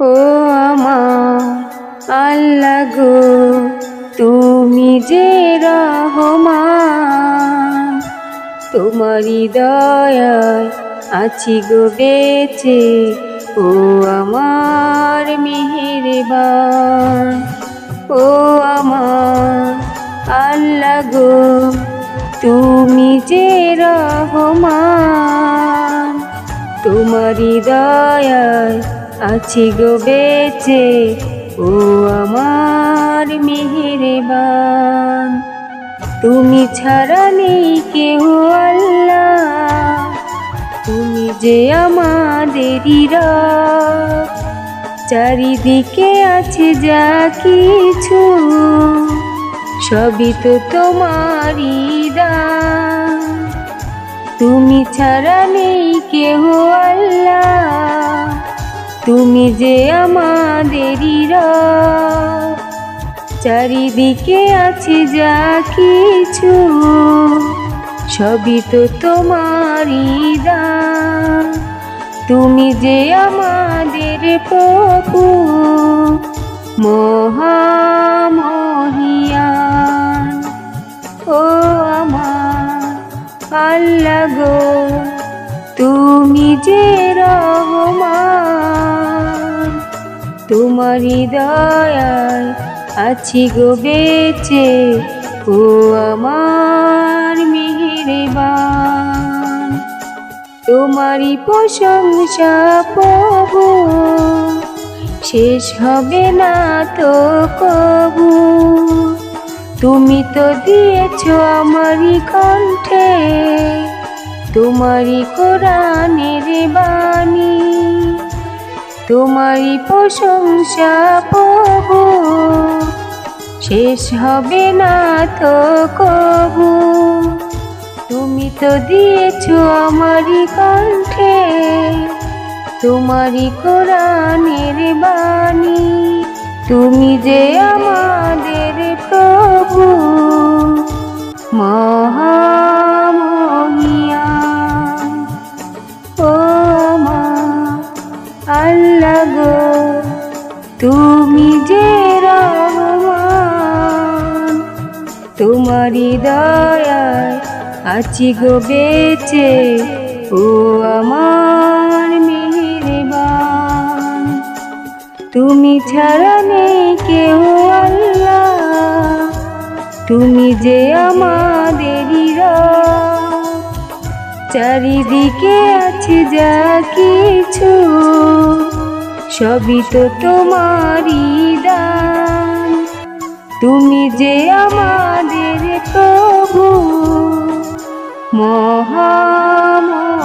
ও আমার আল্লাহ গো, তুমি যে রহমান, তোমারই দয়ায় আছি গো বেঁচে। ও আমার মেহেরবান, ও আমার আল্লাহ গো, তুমি যে রহমান, তোমারই দয়ায় আছি গো বেঁচে। ও আমার মেহেরবান, তুমি ছাড়া নেই কেউ আল্লাহ, তুমি যে আমাদেরই রব। চারিদিকে আছে যা কিছু, সবই তো তোমারই দান। তুমি ছাড়া নেই কেউ আল্লাহ, তুমি যে আমাদেরই রব। চারিদিকে আছে যা কিছু, সবই তো তোমারই দান। তুমি যে আমাদের প্রভু মহামহিয়ান, ও আমার আল্লাহ গো, তুমি যে রহমান, তোমারই দয়ায় আছি গো বেঁচে। ও আমার মেহেরবান, তোমারই প্রশংসা প্রভু, শেষ হবে না তো কবু। তুমি তো দিয়েছ আমারই কণ্ঠে তোমারই কোরআনের বাণী। তোমারই প্রশংসা প্রভু, শেষ হবে না তো কবু। তুমি তো দিয়েছ আমারই কণ্ঠে তোমারই কোরআনের বাণী। তুমি যে আমাদের প্রভু মহামহিয়ান, ও আমার আল্লাহ গো, তুমি যে রহমান, তোমারই দয়ায় আছি গো বেঁচে। ও আমার মেহেরবান, তুমি ছাড়া নেই কেউ আল্লাহ, তুমি যে আমাদেরই রব। চারিদিকে আছে যা কিছু, সবই তো তোমারই দান। তুমি যে আমাদের প্রভু মহামহিয়ান,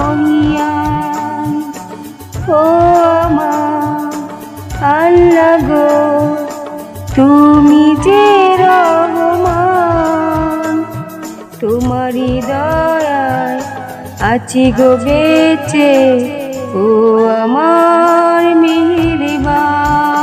ও আমার আল্লাহ গো, তুমি যে রহমান, তোমারই দয়ায় আছি গো বেঁচে। ও আমার মেহেরবান।